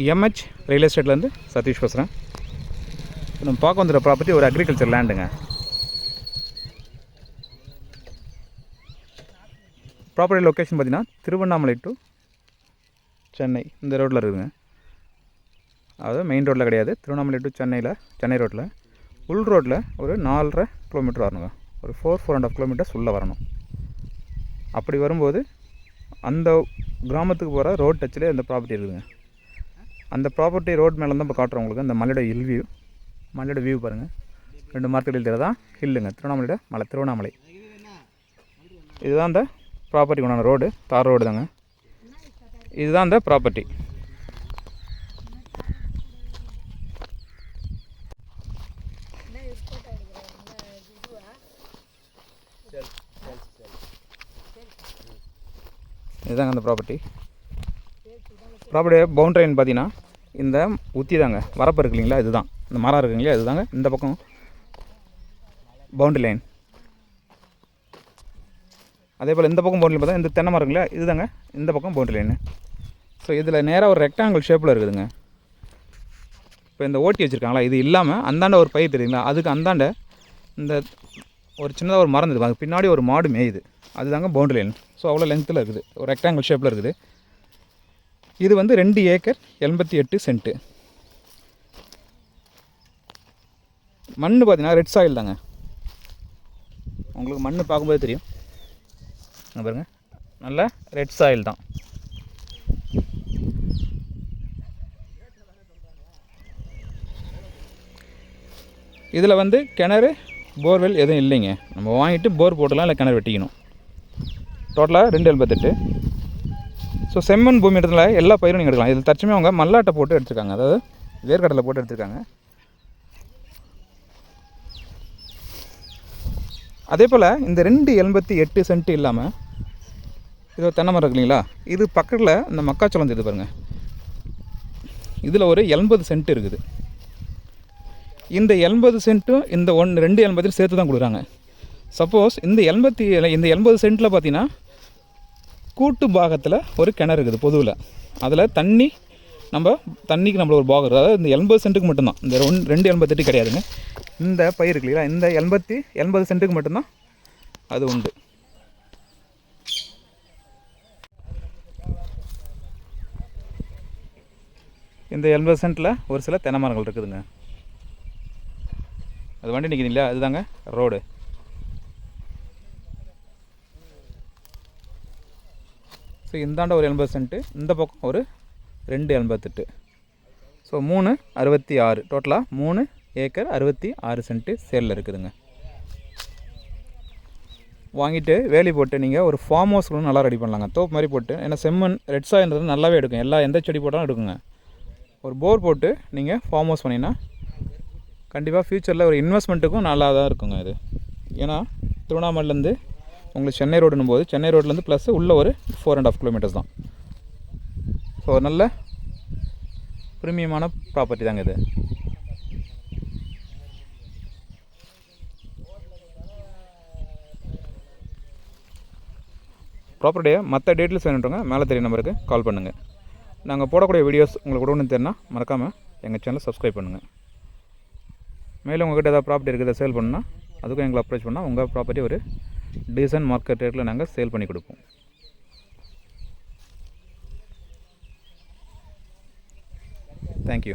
MH real எஸ்டேட்லேருந்து Satish பேசுகிறேன். நம்ம பார்க்க வந்துடுற ப்ராப்பர்ட்டி ஒரு அக்ரிகல்ச்சர் லேண்டுங்க. ப்ராப்பர்ட்டி லொக்கேஷன் பார்த்திங்கன்னா திருவண்ணாமலை டு சென்னை இந்த ரோட்டில் இருக்குதுங்க. அதாவது மெயின் ரோட்டில் கிடையாது, திருவண்ணாமலை டு சென்னை ரோட்டில் உள் ரோட்டில் ஒரு 4.5 கிலோமீட்டர் வரணுங்க. ஒரு 4.5 கிலோமீட்டர்ஸ் உள்ளே வரணும். அப்படி வரும்போது அந்த கிராமத்துக்கு போகிற ரோட் டச்சில் இந்த ப்ராப்பர்ட்டி இருக்குதுங்க. அந்த ப்ராப்பர்ட்டி ரோட் மேலே தான் இப்போ காட்டுறோம் உங்களுக்கு. இந்த மலையோட மலையோட வியூ பாருங்கள். 2 மார்க்கெட்டில் தெரியாதான் ஹில்லுங்க, திருவண்ணாமலையோட மலை திருவண்ணாமலை. இதுதான் இந்த ப்ராப்பர்ட்டி உண்டான ரோடு, தார் ரோடு தாங்க. இதுதான் இந்த ப்ராப்பர்ட்டி. இதுதாங்க அந்த ப்ராப்பர்ட்டி பவுண்ட்ரின்னு பார்த்தீங்கன்னா இந்த உத்தி தாங்க, வரப்பு இருக்கு இல்லைங்களா, இதுதான் இந்த மரம் இருக்குங்களா, இதுதாங்க இந்த பக்கம் பவுண்ட்ரி லைன். அதே போல் இந்த பக்கம் பவுண்ட்ரி பார்த்தா இந்த தென்னை மரம் இருக்குங்களா, இதுதாங்க இந்த பக்கம் பவுண்ட்ரி லைனு. ஸோ இதில் நேராக ஒரு ரெக்டாங்கிள் ஷேப்பில் இருக்குதுங்க. இப்போ இந்த ஓட்டி வச்சுருக்காங்களா, இது இல்லாமல் அந்தாண்ட ஒரு பயிர் தெரியுங்களா, அதுக்கு அந்தாண்ட இந்த ஒரு சின்னதாக ஒரு மரம் இருக்குது, அதுக்கு பின்னாடி ஒரு மாடு மேயுது, அதுதாங்க பவுண்ட்ரி லைன். ஸோ அவ்வளோ லென்த்தில் இருக்குது, ஒரு ரெக்டாங்கிள் ஷேப்பில் இருக்குது. இது வந்து 2 ஏக்கர் 88 சென்ட்டு. மண் பார்த்தீங்கன்னா ரெட் சாயில் தாங்க. உங்களுக்கு மண் பார்க்கும்போது தெரியும் பாருங்கள், நல்ல ரெட் சாயில் தான். இதில் வந்து கிணறு போர்வெல் எதுவும் இல்லைங்க. நம்ம வாங்கிட்டு போர் போட்டலாம், இல்லை கிணறு வெட்டிக்கணும். டோட்டலாக 2.78. ஸோ செம்மண் பூமி இடத்துல எல்லா பயிரும் நீங்கள் எடுக்கலாம். இதில் தற்சமயம் அவங்க மல்லாட்டை போட்டு எடுத்துருக்காங்க, அதாவது வேர்க்கடலை போட்டு எடுத்துருக்காங்க. அதே போல் இந்த 2.88 சென்ட் இல்லாமல் இது தென்னை மரம் இருக்கு இல்லைங்களா, இது பக்கத்தில் இந்த மக்காச்சோளம் தெரியுது பாருங்கள், இதில் ஒரு 80 சென்ட் இருக்குது. இந்த 80 சென்ட்டும் இந்த 2.80 சேர்த்து தான் கொடுக்குறாங்க. சப்போஸ் இந்த 80 சென்ட்டில் பார்த்தீங்கன்னா கூட்டு பாகத்தில் ஒரு கிணறு இருக்குது பொதுவில். அதில் தண்ணிக்கு நம்மள ஒரு பாகம் இருக்குது. அதாவது இந்த 80 சென்ட்டுக்கு மட்டும்தான், இந்த 2.88 கிடையாதுங்க. இந்த பயிர் இருக்கு இல்லையா, இந்த 80 சென்ட்டுக்கு மட்டும்தான் அது உண்டு. இந்த 80 சென்ட்டில் ஒரு சில தென்னை மரங்கள் இருக்குதுங்க. அது வண்டி நிற்கிது இல்லையா, அதுதாங்க ரோடு. ஸோ இந்தாண்ட ஒரு 80 சென்ட்டு, இந்த பக்கம் ஒரு 2.88. ஸோ 3.66, டோட்டலாக 3 ஏக்கர் 66 சென்ட்டு சேலில் இருக்குதுங்க. வாங்கிட்டு வேலி போட்டு நீங்கள் ஒரு ஃபார்ம் ஹவுஸ் கூட நல்லா ரெடி பண்ணலாங்க, தோப்பு மாதிரி போட்டு. ஏன்னா செம்மண் ரெட் சாயின்றது நல்லாவே எடுக்கும், எந்த செடி போட்டாலும் எடுக்குங்க. ஒரு போர் போட்டு நீங்கள் ஃபார்ம் ஹவுஸ் பண்ணிங்கன்னா கண்டிப்பாக ஃப்யூச்சரில் ஒரு இன்வெஸ்ட்மெண்ட்டுக்கும் நல்லா தான் இருக்குங்க இது. ஏன்னா திருவண்ணாமலைலேருந்து உங்களுக்கு சென்னை ரோடுன்னும் போது சென்னை ரோட்லேருந்து ப்ளஸ் உள்ளே ஒரு 4.5 கிலோமீட்டர்ஸ் தான். ஸோ நல்ல ப்ரீமியமான ப்ராப்பர்ட்டி தாங்க இது. ப்ராப்பர்ட்டியை மற்ற டீட்டெயில்ஸ் வேணுன்றவங்க மேலே தெரிய நம்பருக்கு கால் பண்ணுங்கள். நாங்கள் போடக்கூடிய வீடியோஸ் உங்களுக்கு உடனே தெரினா மறக்காமல் எங்கள் சேனலை சப்ஸ்கிரைப் பண்ணுங்கள். மேலும் உங்கள்கிட்ட ஏதாவது ப்ராப்பர்ட்டி இருக்குது சேல் பண்ணால் அதுக்கும் எங்களை அப்ரோச் பண்ணால் உங்கள் ப்ராப்பர்ட்டி ஒரு டீசன்ட் மார்க்கெட் ரேட்டில் நாங்கள் சேல் பண்ணி கொடுப்போம். தேங்க்யூ.